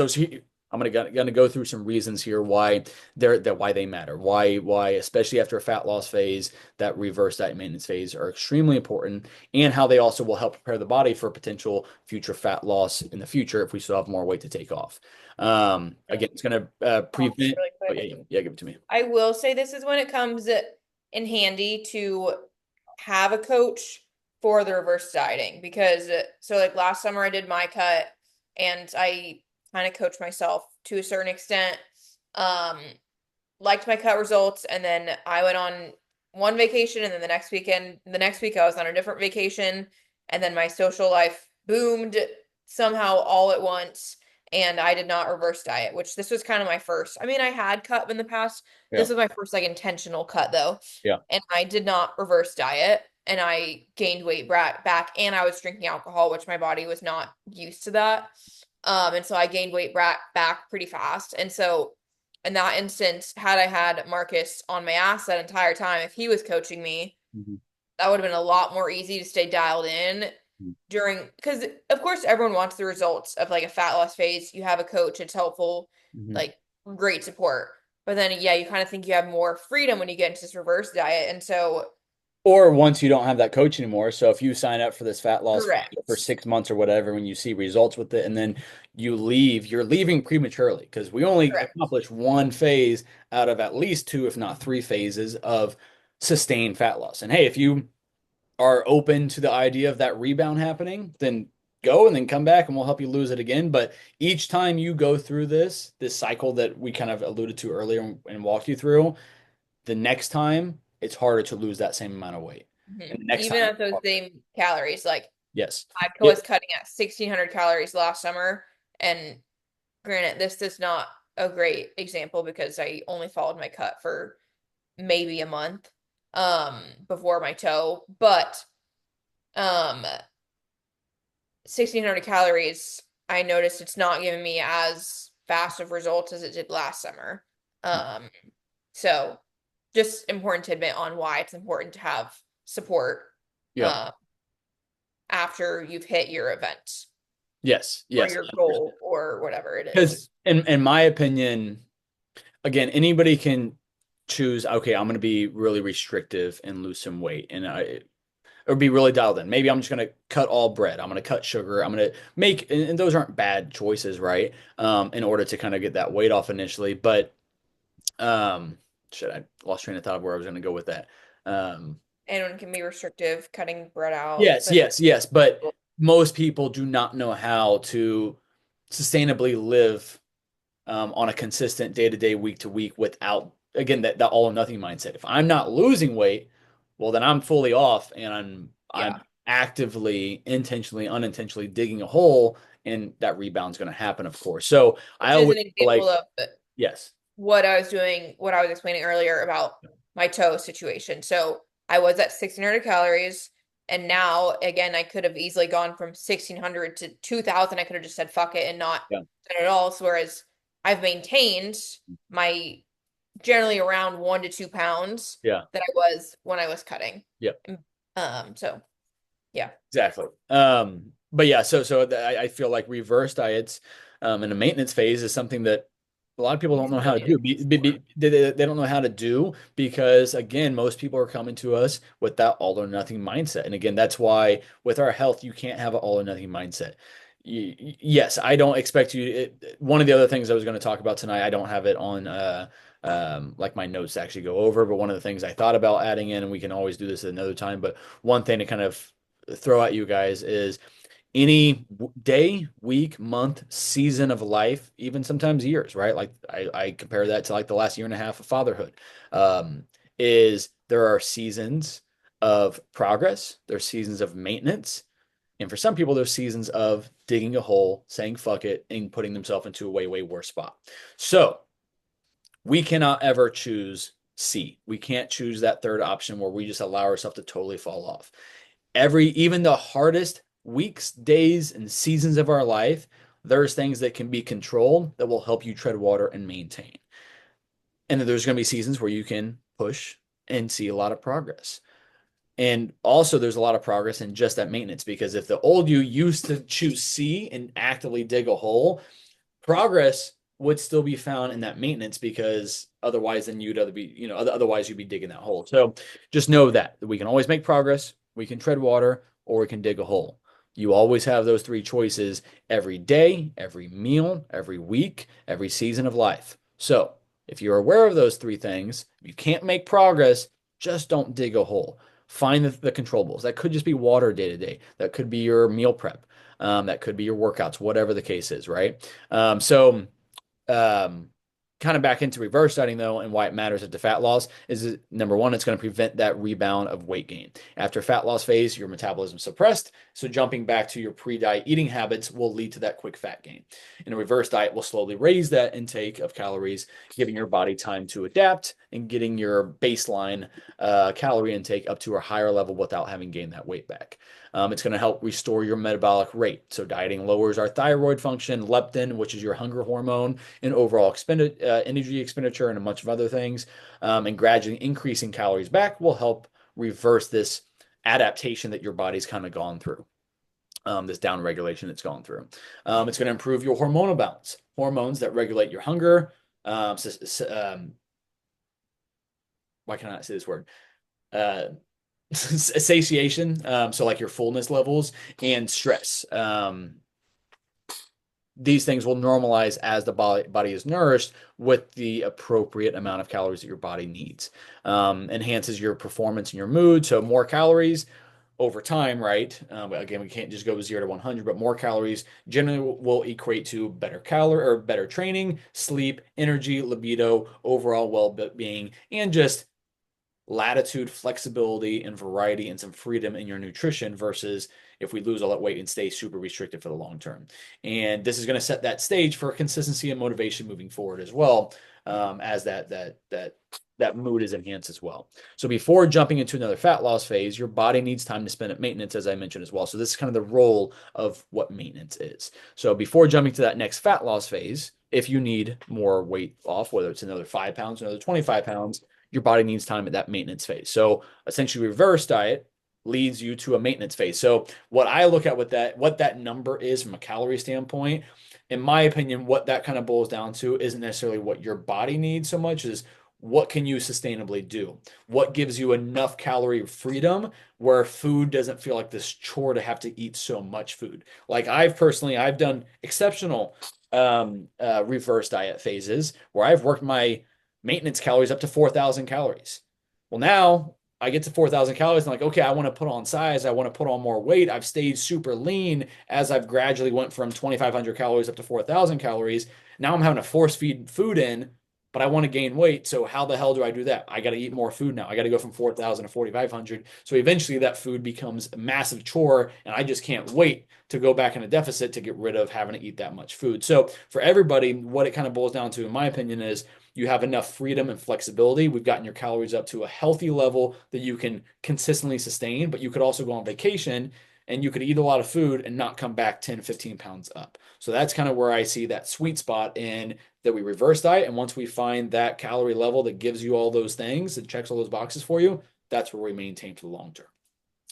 Speaker 1: I'm gonna go through some reasons here why they matter, why especially after a fat loss phase, that reverse diet maintenance phase are extremely important, and how they also will help prepare the body for potential future fat loss in the future if we still have more weight to take off. Again, it's gonna
Speaker 2: Pause
Speaker 1: prevent.
Speaker 2: really
Speaker 1: Oh
Speaker 2: quick.
Speaker 1: yeah, give it to me.
Speaker 2: I will say this is when it comes in handy to have a coach for the reverse dieting because so like last summer I did my cut and I kind of coached myself to a certain extent. Um, liked my cut results, and then I went on one vacation, and then the next week I was on a different vacation, and then my social life boomed somehow all at once, and I did not reverse diet, which this was kind of my first. I mean, I had cut in the past.
Speaker 1: Yeah,
Speaker 2: This was my first like intentional cut though,
Speaker 1: yeah,
Speaker 2: and I did not reverse diet. And I gained weight back, and I was drinking alcohol, which my body was not used to that. And so I gained weight back pretty fast. And so in that instance, had I had Marcus on my ass that entire time, if he was coaching me,
Speaker 1: hmm
Speaker 2: that would have been a lot more easy to stay dialed in during, because of course everyone wants the results of like a fat loss phase. You have a coach, it's helpful,
Speaker 1: hmm
Speaker 2: like great support. But then yeah, you kind of think you have more freedom when you get into this reverse diet. And so
Speaker 1: Or once you don't have that coach anymore. So if you sign up for this fat loss phase for
Speaker 2: correct.
Speaker 1: 6 months or whatever, when you see results with it, and then you leave, you're leaving prematurely because we only
Speaker 2: Correct.
Speaker 1: accomplish one phase out of at least two, if not three phases of sustained fat loss. And hey, if you are open to the idea of that rebound happening, then go and then come back and we'll help you lose it again. But each time you go through this cycle that we kind of alluded to earlier and walked you through, the next time it's harder to lose that same amount of weight.
Speaker 2: Mhm.
Speaker 1: And the next
Speaker 2: Even
Speaker 1: time,
Speaker 2: at those same calories, like
Speaker 1: yes.
Speaker 2: I
Speaker 1: Yeah.
Speaker 2: was cutting at 1600 calories last summer. And granted, this is not a great example because I only followed my cut for maybe a month before my toe, but um 1600 calories, I noticed it's not giving me as fast of results as it did last summer. Um so just important tidbit on why it's important to have support
Speaker 1: Yeah.
Speaker 2: uh after you've hit your event
Speaker 1: Yes.
Speaker 2: or
Speaker 1: Yes.
Speaker 2: your goal or whatever it
Speaker 1: Because
Speaker 2: is.
Speaker 1: in my opinion, again, anybody can choose, okay, I'm going to be really restrictive and lose some weight. And or be really dialed in. Maybe I'm just going to cut all bread. I'm going to cut sugar. I'm going to and those aren't bad choices, right? In order to kind of get that weight off initially. But um, shit, I lost train of thought of where I was going to go with that. Um,
Speaker 2: Anyone can be restrictive, cutting bread out,
Speaker 1: yes,
Speaker 2: but
Speaker 1: yes, yes. But most people do not know how to sustainably live on a consistent day to day, week to week without, again, that all or nothing mindset. If I'm not losing weight, well, then I'm fully off and I'm
Speaker 2: yeah,
Speaker 1: actively, intentionally, unintentionally digging a hole, and that rebound's going to happen, of course. So I
Speaker 2: which is
Speaker 1: always
Speaker 2: an
Speaker 1: feel
Speaker 2: example
Speaker 1: like,
Speaker 2: of
Speaker 1: yes,
Speaker 2: what I was doing, what I was explaining earlier about my toe situation. So I was at 1600 calories, and now again, I could have easily gone from 1600 to 2000. I could have just said fuck it and not
Speaker 1: yeah,
Speaker 2: done it all. So whereas I've maintained my generally around 1 to 2 pounds
Speaker 1: yeah,
Speaker 2: that I was when I was cutting.
Speaker 1: yeah.
Speaker 2: So yeah,
Speaker 1: Exactly. But yeah, I feel like reverse diets in a maintenance phase is something that a lot of people don't
Speaker 2: it's
Speaker 1: know how to
Speaker 2: really
Speaker 1: do.
Speaker 2: support.
Speaker 1: They don't know how to do because again, most people are coming to us with that all or nothing mindset. And again, that's why with our health, you can't have an all or nothing mindset. Yes, I don't expect you. One of the other things I was going to talk about tonight, I don't have it on like my notes to actually go over, but one of the things I thought about adding in, and we can always do this at another time, but one thing to kind of throw at you guys is any day, week, month, season of life, even sometimes years, right? Like I compare that to like the last year and a half of fatherhood. Um, is there are seasons of progress, there's seasons of maintenance, and for some people, there's seasons of digging a hole, saying fuck it, and putting themselves into a way, way worse spot. So we cannot ever choose C. We can't choose that third option where we just allow ourselves to totally fall off. Even the hardest weeks, days, and seasons of our life, there's things that can be controlled that will help you tread water and maintain. And then there's going to be seasons where you can push and see a lot of progress. And also, there's a lot of progress in just that maintenance because if the old you used to choose C and actively dig a hole, progress would still be found in that maintenance because otherwise then you'd other be, otherwise you'd be digging that hole. So just know that we can always make progress, we can tread water, or we can dig a hole. You always have those three choices every day, every meal, every week, every season of life. So if you're aware of those three things, you can't make progress, just don't dig a hole. Find the controllables. That could just be water day to day. That could be your meal prep. That could be your workouts, whatever the case is, right? So um, kind of back into reverse dieting though, and why it matters at the fat loss is number one, it's going to prevent that rebound of weight gain. After fat loss phase, your metabolism suppressed. So jumping back to your pre-diet eating habits will lead to that quick fat gain. And a reverse diet will slowly raise that intake of calories, giving your body time to adapt and getting your baseline calorie intake up to a higher level without having gained that weight back. It's going to help restore your metabolic rate. So dieting lowers our thyroid function, leptin, which is your hunger hormone, and overall energy expenditure, and a bunch of other things. And gradually increasing calories back will help reverse this adaptation that your body's kind of gone through. This down regulation it's gone through. It's going to improve your hormonal balance, hormones that regulate your hunger. Why can I not say this word? Uh, Satiation, so like your fullness levels and stress. These things will normalize as the body is nourished with the appropriate amount of calories that your body needs. Enhances your performance and your mood. So more calories over time, right? Again, we can't just go 0 to 100, but more calories generally will equate to better calorie or better training, sleep, energy, libido, overall well-being, and just latitude, flexibility, and variety and some freedom in your nutrition versus if we lose all that weight and stay super restricted for the long term. And this is going to set that stage for consistency and motivation moving forward as well, as that mood is enhanced as well. So before jumping into another fat loss phase, your body needs time to spend at maintenance, as I mentioned as well. So this is kind of the role of what maintenance is. So before jumping to that next fat loss phase, if you need more weight off, whether it's another 5 pounds, another 25 pounds, your body needs time at that maintenance phase. So essentially reverse diet leads you to a maintenance phase. So what I look at with that, what that number is from a calorie standpoint, in my opinion, what that kind of boils down to isn't necessarily what your body needs so much as what can you sustainably do? What gives you enough calorie freedom where food doesn't feel like this chore to have to eat so much food? Like I've done exceptional reverse diet phases where I've worked my maintenance calories up to 4,000 calories. Well, now I get to 4,000 calories and I'm like, okay, I want to put on size. I want to put on more weight. I've stayed super lean as I've gradually went from 2,500 calories up to 4,000 calories. Now I'm having to force feed food in, but I want to gain weight. So how the hell do I do that? I got to eat more food now. I got to go from 4,000 to 4,500. So eventually that food becomes a massive chore and I just can't wait to go back in a deficit to get rid of having to eat that much food. So for everybody, what it kind of boils down to, in my opinion, is you have enough freedom and flexibility. We've gotten your calories up to a healthy level that you can consistently sustain, but you could also go on vacation and you could eat a lot of food and not come back 10, 15 pounds up. So that's kind of where I see that sweet spot in that we reverse diet. And once we find that calorie level that gives you all those things, that checks all those boxes for you, that's where we maintain for the long term.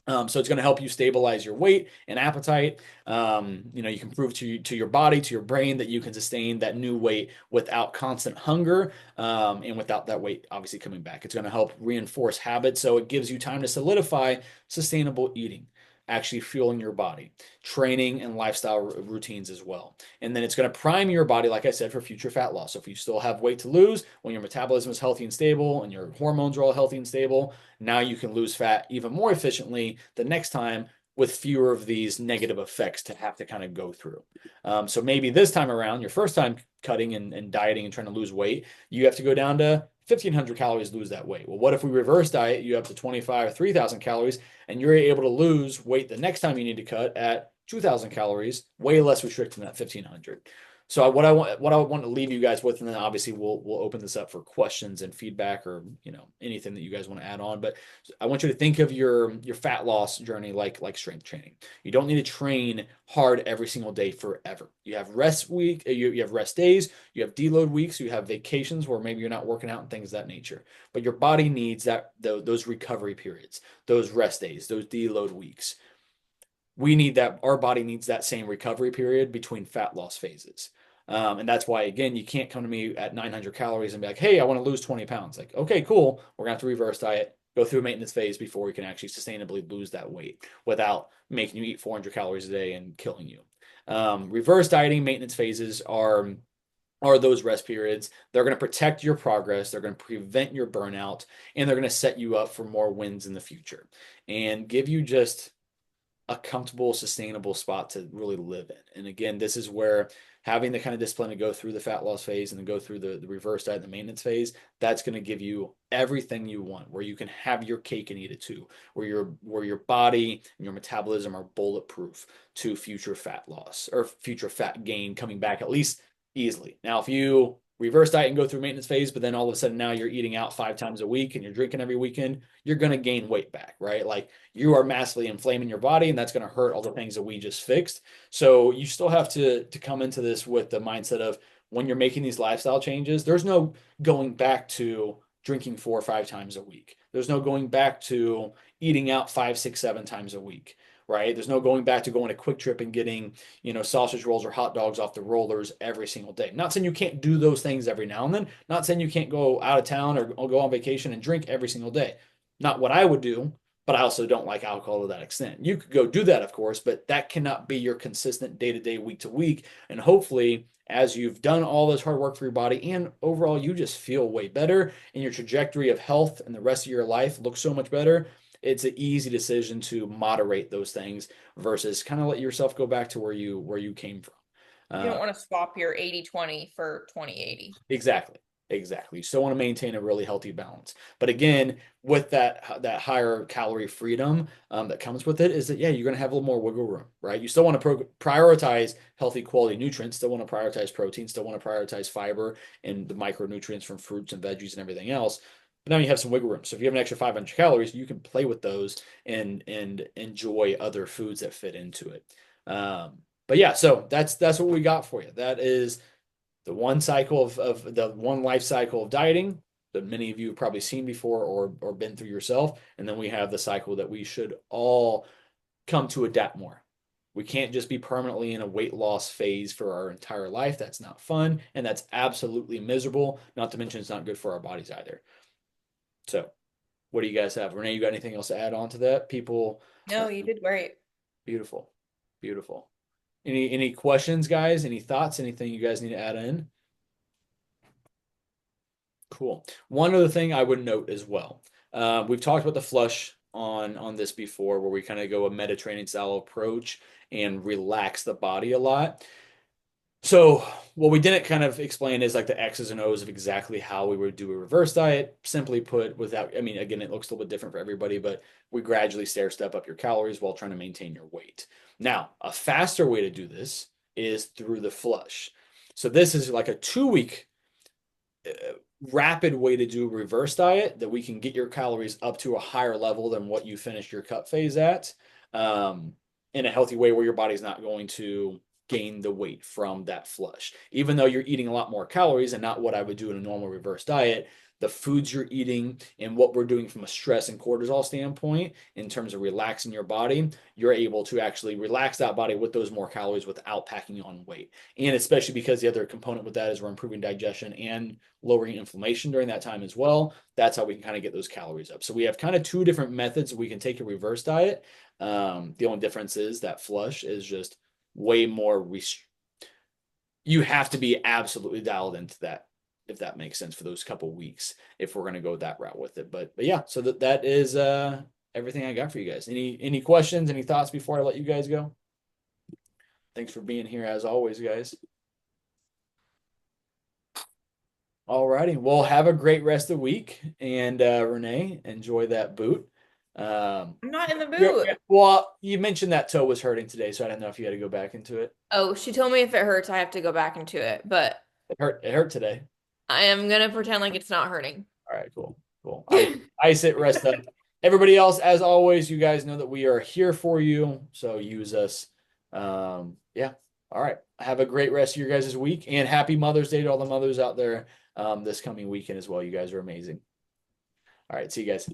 Speaker 1: So it's going to help you stabilize your weight and appetite. You can prove to your body, to your brain that you can sustain that new weight without constant hunger and without that weight obviously coming back. It's going to help reinforce habits. So it gives you time to solidify sustainable eating, actually fueling your body, training and lifestyle routines as well. And then it's going to prime your body, like I said, for future fat loss. So if you still have weight to lose, when your metabolism is healthy and stable and your hormones are all healthy and stable, now you can lose fat even more efficiently the next time with fewer of these negative effects to have to kind of go through. So maybe this time around, your first time cutting and dieting and trying to lose weight, you have to go down to 1,500 calories to lose that weight. Well, what if we reverse diet? You up to 25 or 3,000 calories, and you're able to lose weight the next time you need to cut at 2,000 calories, way less restricted than that 1,500. So what I want to leave you guys with, and then obviously we'll open this up for questions and feedback, or anything that you guys want to add on. But I want you to think of your fat loss journey like strength training. You don't need to train hard every single day forever. You have rest week, you have rest days, you have deload weeks, you have vacations where maybe you're not working out and things of that nature. But your body needs those recovery periods, those rest days, those deload weeks. We need that. Our body needs that same recovery period between fat loss phases. And that's why, again, you can't come to me at 900 calories and be like, hey, I want to lose 20 pounds. Like, okay, cool. We're going to have to reverse diet, go through a maintenance phase before we can actually sustainably lose that weight without making you eat 400 calories a day and killing you. Reverse dieting maintenance phases are those rest periods. They're going to protect your progress. They're going to prevent your burnout, and they're going to set you up for more wins in the future and give you just a comfortable, sustainable spot to really live in. And again, this is where having the kind of discipline to go through the fat loss phase and then go through the reverse diet, the maintenance phase, that's going to give you everything you want, where you can have your cake and eat it too, where your body and your metabolism are bulletproof to future fat loss or future fat gain coming back at least easily. Now, if you reverse diet and go through maintenance phase, but then all of a sudden now you're eating out 5 times a week and you're drinking every weekend, you're going to gain weight back, right? Like you are massively inflaming your body, and that's going to hurt all the things that we just fixed. So you still have to come into this with the mindset of when you're making these lifestyle changes, there's no going back to drinking 4 or 5 times a week. There's no going back to eating out 5, 6, 7 times a week, right? There's no going back to going to Quick Trip and getting, sausage rolls or hot dogs off the rollers every single day. Not saying you can't do those things every now and then. Not saying you can't go out of town or go on vacation and drink every single day. Not what I would do, but I also don't like alcohol to that extent. You could go do that, of course, but that cannot be your consistent day to day, week to week. And hopefully, as you've done all this hard work for your body and overall you just feel way better and your trajectory of health and the rest of your life looks so much better, it's an easy decision to moderate those things versus kind of let yourself go back to where you came from.
Speaker 2: You don't
Speaker 1: Uh,
Speaker 2: want to swap your 80/20 for 20/80.
Speaker 1: exactly. Exactly. You still want to maintain a really healthy balance. But again, with that higher calorie freedom that comes with it, is that yeah, you're going to have a little more wiggle room, right? You still want to prioritize healthy quality nutrients, still want to prioritize protein, still want to prioritize fiber and the micronutrients from fruits and veggies and everything else. But now you have some wiggle room. So if you have an extra 500 calories, you can play with those and enjoy other foods that fit into it. But yeah, so that's what we got for you. That is the one cycle of the one life cycle of dieting that many of you have probably seen before or been through yourself. And then we have the cycle that we should all come to adapt more. We can't just be permanently in a weight loss phase for our entire life. That's not fun. And that's absolutely miserable. Not to mention it's not good for our bodies either. So what do you guys have? Renee, you got anything else to add on to that? People,
Speaker 2: No, you did great.
Speaker 1: beautiful, beautiful. Any questions, guys? Any thoughts? Anything you guys need to add in? Cool. One other thing I would note as well. We've talked about the flush on this before, where we kind of go a Mediterranean style approach and relax the body a lot. So what we didn't kind of explain is like the X's and O's of exactly how we would do a reverse diet. Simply put, without, I mean, again, it looks a little bit different for everybody, but we gradually stair step up your calories while trying to maintain your weight. Now, a faster way to do this is through the flush. So this is like a 2 week rapid way to do a reverse diet that we can get your calories up to a higher level than what you finished your cut phase at, in a healthy way where your body's not going to gain the weight from that flush. Even though you're eating a lot more calories and not what I would do in a normal reverse diet, the foods you're eating and what we're doing from a stress and cortisol standpoint in terms of relaxing your body, you're able to actually relax that body with those more calories without packing on weight. And especially because the other component with that is we're improving digestion and lowering inflammation during that time as well. That's how we can kind of get those calories up. So we have kind of two different methods we can take a reverse diet. The only difference is that flush is just way more you have to be absolutely dialed into that, if that makes sense, for those couple weeks if we're going to go that route with it. But yeah, so that is everything I got for you guys. Any questions, any thoughts before I let you guys go? Thanks for being here as always, guys. All righty. Well, have a great rest of the week. And Renee, enjoy that boot.
Speaker 2: I'm not in the boot.
Speaker 1: Well, you mentioned that toe was hurting today, so I don't know if you had to go back into it.
Speaker 2: Oh, she told me if it hurts, I have to go back into it, but
Speaker 1: It hurt today.
Speaker 2: I am gonna pretend like it's not hurting.
Speaker 1: All right, cool. Cool. I sit rest up. Everybody else, as always, you guys know that we are here for you. So use us. Yeah. All right. Have a great rest of your guys' week and happy Mother's Day to all the mothers out there this coming weekend as well. You guys are amazing. All right. See you guys.